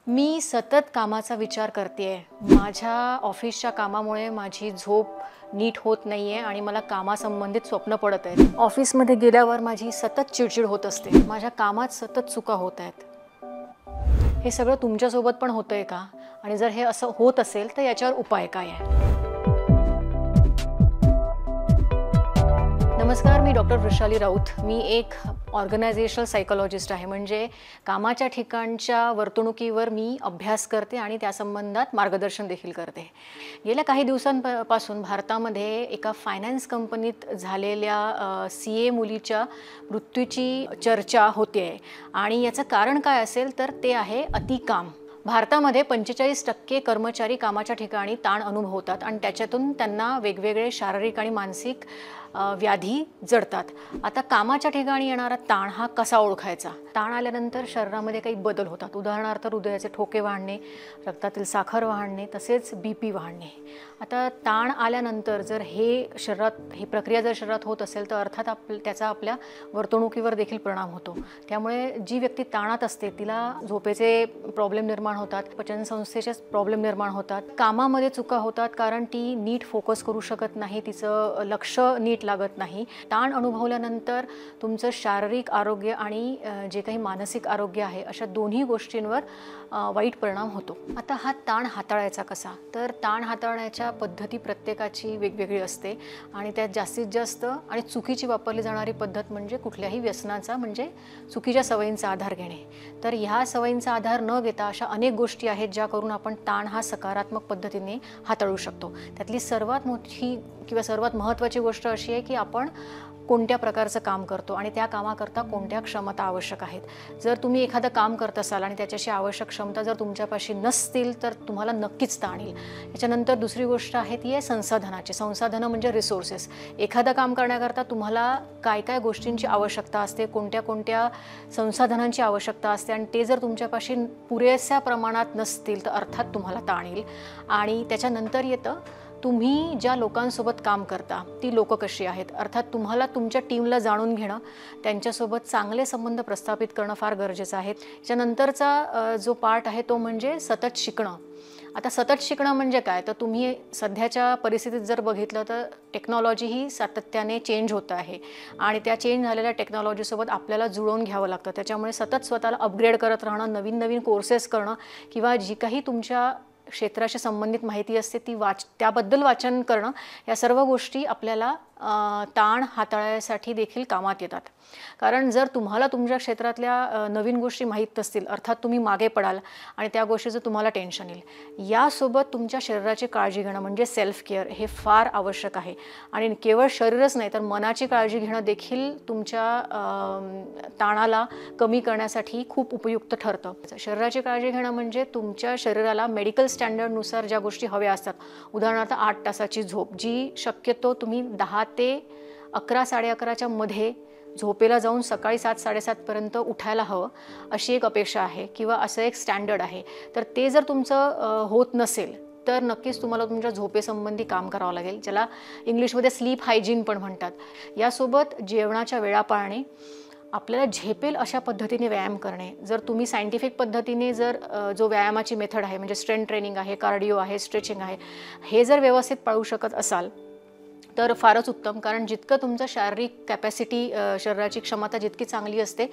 मी सतत कामाचा विचार करतेय. माझ्या ऑफिसच्या कामामुळे माझी झोप नीट होत नाहीये आणि मला कामासंबंधित स्वप्न पडत आहेत. ऑफिसमध्ये गेल्यावर माझी सतत चिडचिड होत असते. माझ्या कामात सतत चुका होत आहेत. हे सगळं तुमच्यासोबत पण होतंय का? आणि जर हे असं होत असेल तर याच्यावर उपाय काय आहे? नमस्कार, मी डॉक्टर वृषाली राऊत. मी एक ऑर्गनायझेशनल सायकोलॉजिस्ट आहे. म्हणजे कामाच्या ठिकाणच्या वर्तणुकीवर मी अभ्यास करते आणि त्या संबंधात मार्गदर्शन देखील करते. गेल्या काही दिवसांपासून भारतामध्ये एका फायनान्स कंपनीत झालेल्या CA मुलीच्या मृत्यूची चर्चा होते आहे आणि याचं कारण काय असेल तर ते आहे अतिकाम. भारतामध्ये 45% कर्मचारी कामाच्या ठिकाणी ताण अनुभवतात आणि त्याच्यातून त्यांना वेगवेगळे शारीरिक आणि मानसिक व्याधी जडतात. आता कामाच्या ठिकाणी येणारा ताण हा कसा ओळखायचा? ताण आल्यानंतर शरीरामध्ये काही बदल होतात. उदाहरणार्थ हृदयाचे ठोके वाढणे, रक्तातील साखर वाढणे, तसेच BP वाढणे. आता ताण आल्यानंतर जर ही प्रक्रिया जर शरीरात होत असेल तर अर्थात त्याचा आपल्या वर्तणुकीवर देखील परिणाम होतो. त्यामुळे जी व्यक्ती ताणात असते तिला झोपेचे प्रॉब्लेम निर्माण होतात, पचनसंस्थेचे प्रॉब्लेम निर्माण होतात, कामामध्ये चुका होतात कारण ती नीट फोकस करू शकत नाही, तिचं लक्ष नीट लागत नाही. ताण अनुभवल्यानंतर तुमचं शारीरिक आरोग्य आणि जे काही मानसिक आरोग्य आहे अशा दोन्ही गोष्टींवर वाईट परिणाम होतो. आता हा ताण हाताळायचा कसा? तर ताण हाताळण्याच्या पद्धती प्रत्येकाची वेगवेगळी असते आणि त्यात जास्तीत जास्त आणि चुकीची वापरली जाणारी पद्धत म्हणजे कुठल्याही व्यसनाचा म्हणजे चुकीच्या सवयींचा आधार घेणे. तर ह्या सवयींचा आधार न घेता अशा अनेक गोष्टी आहेत ज्या करून आपण ताण हा सकारात्मक पद्धतीने हाताळू शकतो. त्यातली सर्वात मोठी किंवा सर्वात महत्त्वाची गोष्ट अशी आहे की आपण कोणत्या प्रकारचं काम करतो आणि त्या कामाकरता कोणत्या क्षमता आवश्यक आहेत. जर तुम्ही एखादं काम करत असाल आणि त्याच्याशी आवश्यक क्षमता जर तुमच्यापाशी नसतील तर तुम्हाला नक्कीच ताण येईल. याच्यानंतर दुसरी गोष्ट आहे ती आहे संसाधनाची. संसाधनं म्हणजे रिसोर्सेस. एखादं काम करण्याकरता तुम्हाला काय काय गोष्टींची आवश्यकता असते, कोणत्या कोणत्या संसाधनांची आवश्यकता असते आणि ते जर तुमच्यापाशी पुरेशा प्रमाणात नसतील तर अर्थात तुम्हाला ताण येईल. आणि त्याच्यानंतर येतं तुम्ही ज्या लोकांसोबत काम करता ती लोकं कशी आहेत. अर्थात तुम्हाला तुमच्या टीमला जाणून घेणं, त्यांच्यासोबत चांगले संबंध प्रस्थापित करणं फार गरजेचं आहे. त्याच्यानंतरचा जो पार्ट आहे तो म्हणजे सतत शिकणं. आता सतत शिकणं म्हणजे काय? तर तुम्ही सध्याच्या परिस्थितीत जर बघितलं तर टेक्नॉलॉजी ही सातत्याने चेंज होत आहे आणि त्या चेंज झालेल्या टेक्नॉलॉजीसोबत आपल्याला जुळवून घ्यावं लागतं. त्याच्यामुळे सतत स्वतःला अपग्रेड करत राहणं, नवीन नवीन कोर्सेस करणं किंवा जी काही तुमच्या क्षेत्राशी संबंधित माहिती असते ती त्याबद्दल वाचन करणं, या सर्व गोष्टी आपल्याला ताण हाताळण्यासाठी देखील कामात येतात. कारण जर तुम्हाला तुमच्या क्षेत्रातल्या नवीन गोष्टी माहीत नसतील अर्थात तुम्ही मागे पडाल आणि त्या गोष्टीचं तुम्हाला टेन्शन येईल. यासोबत तुमच्या शरीराची काळजी घेणं म्हणजे सेल्फ केअर हे फार आवश्यक आहे. आणि केवळ शरीरच नाही तर मनाची काळजी घेणं देखील तुमच्या ताणाला कमी करण्यासाठी खूप उपयुक्त ठरतं. शरीराची काळजी घेणं म्हणजे तुमच्या शरीराला मेडिकल स्टँडर्डनुसार ज्या गोष्टी हव्या असतात, उदाहरणार्थ 8 तासाची झोप जी शक्यतो तुम्ही 10 ते 11, 11:30च्या मध्ये झोपेला जाऊन सकाळी 7-7:30 पर्यंत उठायला हवं अशी एक अपेक्षा आहे किंवा असं एक स्टँडर्ड आहे. तर ते जर तुमचं होत नसेल तर नक्कीच तुम्हाला तुमच्या झोपेसंबंधी काम करावं लागेल, ज्याला इंग्लिशमध्ये स्लीप हायजीन पण म्हणतात. यासोबत जेवणाच्या वेळा पाळणे, आपल्याला झेपेल अशा पद्धतीने व्यायाम करणे. जर तुम्ही सायंटिफिक पद्धतीने जर जो व्यायामाची मेथड आहे म्हणजे स्ट्रेंथ ट्रेनिंग आहे, कार्डिओ आहे, स्ट्रेचिंग आहे, हे जर व्यवस्थित पाळू शकत असाल तर फारच उत्तम. कारण जितकं तुमचं शारीरिक कॅपॅसिटी, शरीराची क्षमता जितकी चांगली असते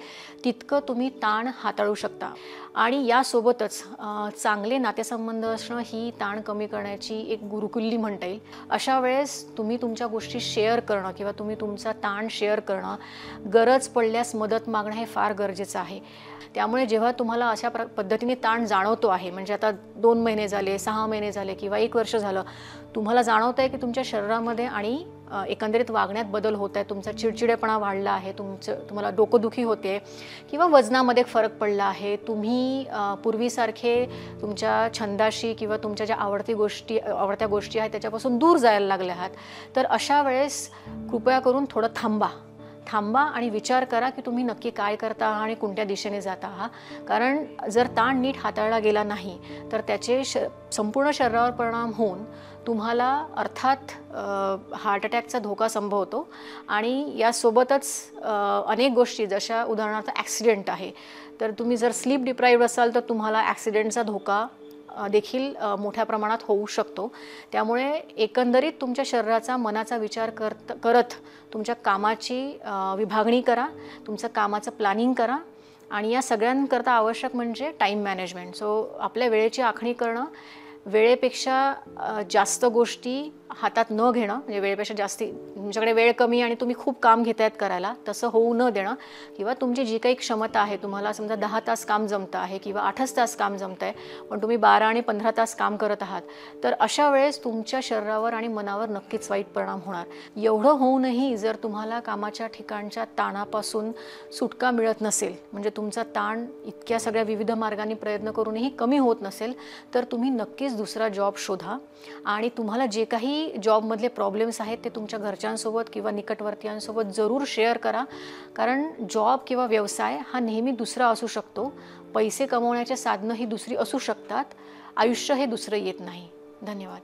तितकं तुम्ही ताण हाताळू शकता. आणि यासोबतच चांगले नातेसंबंध असणं ही ताण कमी करण्याची एक गुरुकिल्ली म्हणता येईल. अशा वेळेस तुम्ही तुमच्या गोष्टी शेअर करणं किंवा तुम्ही तुमचा ताण शेअर करणं, गरज पडल्यास मदत मागणं हे फार गरजेचं आहे. त्यामुळे जेव्हा तुम्हाला अशा पद्धतीने ताण जाणवतो आहे, म्हणजे आता 2 महिने झाले, 6 महिने झाले किंवा 1 वर्ष झालं, तुम्हाला जाणवतं आहे की तुमच्या शरीरामध्ये आणि एकंदरीत वागण्यात बदल होत आहे, तुमचा चिडचिडेपणा वाढला आहे, तुम्हाला डोकंदुखी होते किंवा वजनामध्ये फरक पडला आहे, तुम्ही पूर्वीसारखे तुमच्या छंदाशी किंवा तुमच्या ज्या आवडत्या गोष्टी आहेत त्याच्यापासून दूर जायला लागले आहात, तर अशा वेळेस कृपया करून थोडं थांबा आणि विचार करा की तुम्ही नक्की काय करता आहात आणि कोणत्या दिशेने जाता आहात. कारण जर ताण नीट हाताळला गेला नाही तर त्याचे संपूर्ण शरीरावर परिणाम होऊन तुम्हाला अर्थात हार्ट अटॅकचा धोका संभवतो आणि यासोबतच अनेक गोष्टी जशा उदाहरणार्थ ॲक्सिडेंट आहे तर तुम्ही जर स्लीप डिप्राईव्ड असाल तर तुम्हाला ॲक्सिडेंटचा धोका देखील मोठ्या प्रमाणात होऊ शकतो. त्यामुळे एकंदरीत तुमच्या शरीराचा मनाचा विचार करत तुमच्या कामाची विभागणी करा, तुमचं कामाचं प्लॅनिंग करा आणि या सगळ्यांकरता आवश्यक म्हणजे टाईम मॅनेजमेंट. सो आपल्या वेळेची आखणी करणं, वेळेपेक्षा जास्त गोष्टी हातात न घेणं, म्हणजे वेळेपेक्षा जास्ती तुमच्याकडे वेळ कमी आणि तुम्ही खूप काम घेत आहेत करायला तसं होऊ न देणं, किंवा तुमची जी काही क्षमता आहे, तुम्हाला समजा 10 तास काम जमतं आहे किंवा 8च तास काम जमतं आहे पण तुम्ही 12 आणि 15 तास काम करत आहात, तर अशा वेळेस तुमच्या शरीरावर आणि मनावर नक्कीच वाईट परिणाम होणार. एवढं होऊनही जर तुम्हाला कामाच्या ठिकाणच्या ताणापासून सुटका मिळत नसेल, म्हणजे तुमचा ताण इतक्या सगळ्या विविध मार्गांनी प्रयत्न करूनही कमी होत नसेल, तर तुम्ही नक्कीच दुसरा जॉब शोधा आणि तुम्हाला जे काही जॉबमधले प्रॉब्लेम्स आहेत ते तुमच्या घरच्यांसोबत किंवा निकटवर्तीयांसोबत जरूर शेअर करा. कारण जॉब किंवा व्यवसाय हा नेहमी दुसरा असू शकतो, पैसे कमवण्याचे साधनं ही दुसरी असू शकतात, आयुष्य हे दुसरं येत नाही. धन्यवाद.